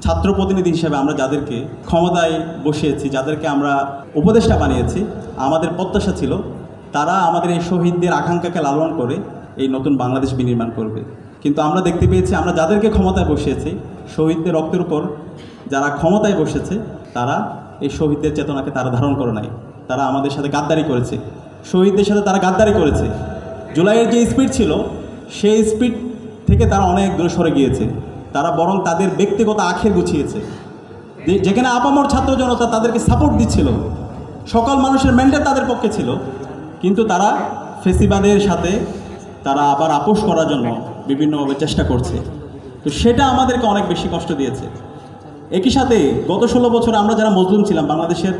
ছাত্র প্রতিনিধি হিসেবে আমরা যাদেরকে ক্ষমতায় বসিয়েছি, যাদেরকে আমরা উপদেষ্টা বানিয়েছি, আমাদের প্রত্যাশা ছিল তারা আমাদের এই শহীদদের আকাঙ্ক্ষাকে লালন করে এই নতুন বাংলাদেশ বিনির্মাণ করবে। কিন্তু আমরা দেখতে পেয়েছি আমরা যাদেরকে ক্ষমতায় বসিয়েছি, শহীদদের রক্তের উপর যারা ক্ষমতায় বসেছে, তারা এই শহীদদের চেতনাকে তারা ধারণ করে নাই। তারা আমাদের সাথে গাদ্দারি করেছে, শহীদদের সাথে তারা গাদ্দারি করেছে। জুলাইয়ের যে স্পিড ছিল সেই স্পিড থেকে তারা অনেক দূরে সরে গিয়েছে। তারা বরং তাদের ব্যক্তিগত আখের গুছিয়েছে। যেখানে আপামর ছাত্র জনতা তাদেরকে সাপোর্ট দিচ্ছিল, সকল মানুষের ম্যান্ডেট তাদের পক্ষে ছিল, কিন্তু তারা ফেসিবাদের সাথে তারা আবার আপোষ করার জন্য বিভিন্নভাবে চেষ্টা করছে। তো সেটা আমাদেরকে অনেক বেশি কষ্ট দিয়েছে। একই সাথে গত 16 বছর আমরা যারা মজলুম ছিলাম, বাংলাদেশের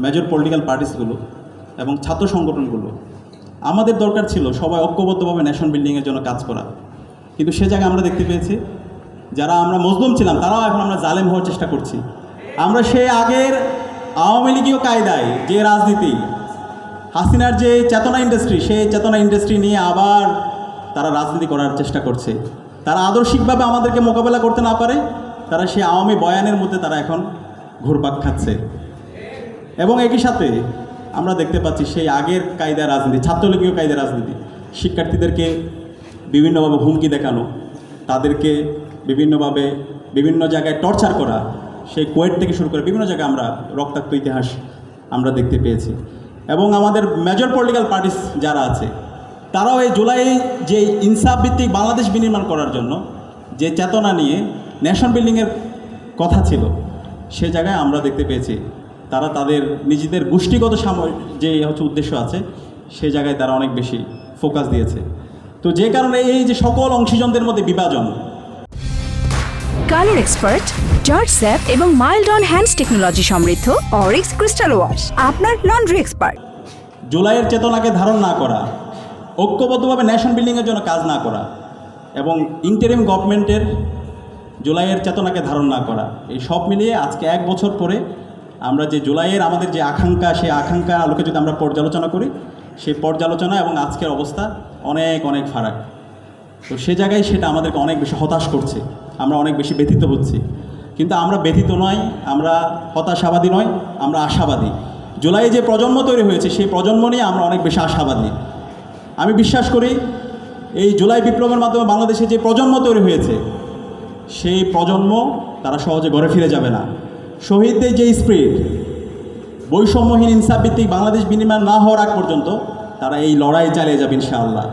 মেজর পলিটিক্যাল পার্টিসগুলো এবং ছাত্র সংগঠনগুলো, আমাদের দরকার ছিল সবাই ঐক্যবদ্ধভাবে ন্যাশন বিল্ডিংয়ের জন্য কাজ করা। কিন্তু সে জায়গায় আমরা দেখতে পেয়েছি যারা আমরা মজলুম ছিলাম তারাও এখন আমরা জালেম হওয়ার চেষ্টা করছি। আমরা সেই আগের আওয়ামী লীগীয় কায়দায় যে রাজনীতি, হাসিনার যে চেতনা ইন্ডাস্ট্রি, সেই চেতনা ইন্ডাস্ট্রি নিয়ে আবার তারা রাজনীতি করার চেষ্টা করছে। তারা আদর্শিকভাবে আমাদেরকে মোকাবেলা করতে না পারে, তারা সেই আওয়ামী বয়ানের মধ্যে তারা এখন ঘুরপাক খাচ্ছে। এবং একই সাথে আমরা দেখতে পাচ্ছি সেই আগের কায়দা রাজনীতি, ছাত্রলীগীয় কায়দা রাজনীতি, শিক্ষার্থীদেরকে বিভিন্নভাবে হুমকি দেখানো, তাদেরকে বিভিন্নভাবে বিভিন্ন জায়গায় টর্চার করা, সেই কুয়েট থেকে শুরু করে বিভিন্ন জায়গায় আমরা রক্তাক্ত ইতিহাস আমরা দেখতে পেয়েছি। এবং আমাদের মেজর পলিটিক্যাল পার্টিস যারা আছে তারাও এই জুলাই যে ইনসাফ ভিত্তিক বাংলাদেশ বিনির্মাণ করার জন্য যে চেতনা নিয়ে ন্যাশন বিল্ডিংয়ের কথা ছিল, সে জায়গায় আমরা দেখতে পেয়েছি তারা তাদের নিজেদের গোষ্ঠীগত যে উদ্দেশ্য আছে সেই জায়গায় তারা অনেক বেশি ফোকাস দিয়েছে। তো যে কারণে এই যে সকল অংশীজনদের মধ্যে বিভাজন। কালার এক্সপার্ট, জর্জ স্যাপ এবং মাইল্ড অন হ্যান্ডস টেকনোলজি সমৃদ্ধ অরিক্স ক্রিস্টাল ওয়াশ আপনার লন্ড্রি এক্সপার্ট। জুলাইয়ের চেতনাকে ধারণ না করা, ঐক্যবদ্ধভাবে ন্যাশন বিল্ডিংয়ের জন্য কাজ না করা এবং ইন্টারিম গভর্নমেন্টের জুলাইয়ের চেতনাকে ধারণ না করা, এই সব মিলিয়ে আজকে 1 বছর পরে আমরা যে জুলাইয়ের আমাদের যে আকাঙ্ক্ষা, সেই আকাঙ্ক্ষা আলোকে যদি আমরা পর্যালোচনা করি, সেই পর্যালোচনা এবং আজকের অবস্থা অনেক অনেক ফারাক। তো সে জায়গায় সেটা আমাদেরকে অনেক বেশি হতাশ করছে, আমরা অনেক বেশি ব্যথিত হচ্ছি। কিন্তু আমরা ব্যথিত নয়, আমরা হতাশাবাদী নয়, আমরা আশাবাদী। জুলাইয়ে যে প্রজন্ম তৈরি হয়েছে সেই প্রজন্ম নিয়ে আমরা অনেক বেশি আশাবাদী। আমি বিশ্বাস করি এই জুলাই বিপ্লবের মাধ্যমে বাংলাদেশে যে প্রজন্ম তৈরি হয়েছে সেই প্রজন্ম তারা সহজে ঘরে ফিরে যাবে না। শহীদদের যে স্পিরিট, বৈষম্যহীন ইনসাফ ভিত্তিক বাংলাদেশ বিনির্মাণ না হওয়ার আগ পর্যন্ত তারা এই লড়াই চালিয়ে যাবে ইনশাআল্লাহ।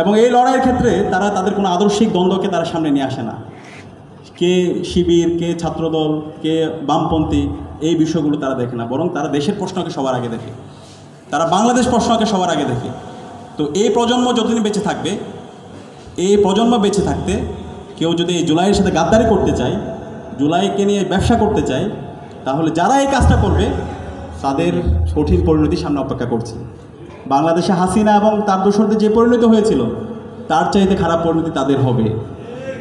এবং এই লড়াইয়ের ক্ষেত্রে তারা তাদের কোনো আদর্শিক দ্বন্দ্বকে তারা সামনে নিয়ে আসে না। কে শিবির, কে ছাত্রদল, কে বামপন্থী, এই বিষয়গুলো তারা দেখে না, বরং তারা দেশের প্রশ্নকে সবার আগে দেখে, তারা বাংলাদেশ প্রশ্নকে সবার আগে দেখে। তো এই প্রজন্ম যতদিন বেঁচে থাকবে, এই প্রজন্ম বেঁচে থাকতে কেউ যদি এই জুলাইয়ের সাথে গাদ্দারি করতে চায়, জুলাইকে নিয়ে ব্যবসা করতে চায়, তাহলে যারা এই কাজটা করবে তাদের কঠিন পরিণতি সামনে অপেক্ষা করছে। বাংলাদেশে হাসিনা এবং তার দোসরদের যে পরিণতি হয়েছিল তার চাইতে খারাপ পরিণতি তাদের হবে।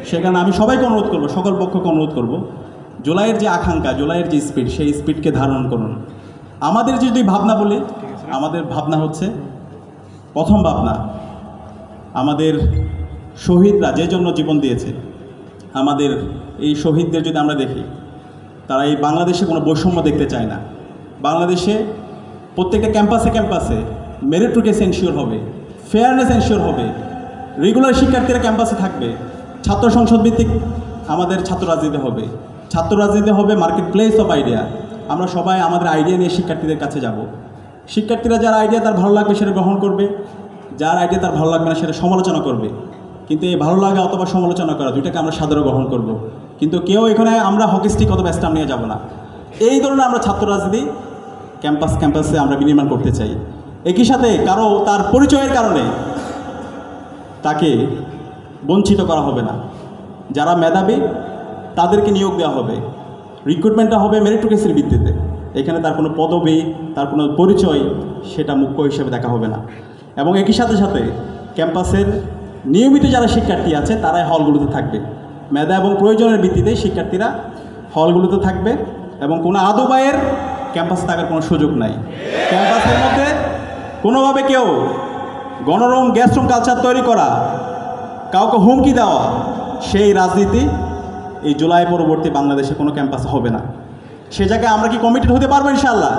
সেখানে আমি সবাইকে অনুরোধ করব, সকল পক্ষকে অনুরোধ করব, জুলাইয়ের যে আকাঙ্ক্ষা, জুলাইয়ের যে স্পিড, সেই স্পিডকে ধারণ করুন। আমাদের যদি ভাবনা বলি, আমাদের ভাবনা হচ্ছে, প্রথম ভাবনা আমাদের শহীদরা যে জন্য জীবন দিয়েছে, আমাদের এই শহীদদের যদি আমরা দেখি, তারা এই বাংলাদেশে কোনো বৈষম্য দেখতে চায় না। বাংলাদেশে প্রত্যেকটা ক্যাম্পাসে ক্যাম্পাসে মেরিটোরিয়াস এনশিওর হবে, ফেয়ারনেস এনশিওর হবে, রেগুলার শিক্ষার্থীরা ক্যাম্পাসে থাকবে, ছাত্র সংসদ ভিত্তিক আমাদের ছাত্র রাজনীতি হবে, ছাত্র রাজনীতি হবে মার্কেট প্লেস অফ আইডিয়া। আমরা সবাই আমাদের আইডিয়া নিয়ে শিক্ষার্থীদের কাছে যাব। শিক্ষার্থীরা যার আইডিয়া তার ভালো লাগবে সেটা গ্রহণ করবে, যার আইডিয়া তার ভালো লাগবে না সেটা সমালোচনা করবে। কিন্তু এই ভালো লাগা অথবা সমালোচনা করা দুইটাকে আমরা সাদরে গ্রহণ করব। কিন্তু কেউ এখানে আমরা হকি স্টিক অথবা স্টাম্প নিয়ে যাব না। এই ধরনের আমরা ছাত্র রাজনীতি ক্যাম্পাসে আমরা বিনির্মাণ করতে চাই। একই সাথে কারো তার পরিচয়ের কারণে তাকে বঞ্চিত করা হবে না। যারা মেধাবী তাদেরকে নিয়োগ দেওয়া হবে, রিক্রুটমেন্টটা হবে মেরিটোরিয়াসের ভিত্তিতে। এখানে তার কোনো পদবি, তার কোনো পরিচয়, সেটা মুখ্য হিসেবে দেখা হবে না। এবং একই সাথে সাথে ক্যাম্পাসের নিয়মিত যারা শিক্ষার্থী আছে তারাই হলগুলোতে থাকবে। মেধা এবং প্রয়োজনের ভিত্তিতে শিক্ষার্থীরা হলগুলোতে থাকবে এবং কোনো আদবায়ের ক্যাম্পাসে থাকার কোনো সুযোগ নাই। ক্যাম্পাসের মধ্যে কোনোভাবে কেউ গণরুম, গেস্ট রুম কালচার তৈরি করা, কাউকে হুমকি দেওয়া, সেই রাজনীতি এই জুলাই পরবর্তী বাংলাদেশে কোনো ক্যাম্পাস হবে না। সে জায়গায় আমরা কি কমিটেড হতে পারবো ইনশাআল্লাহ?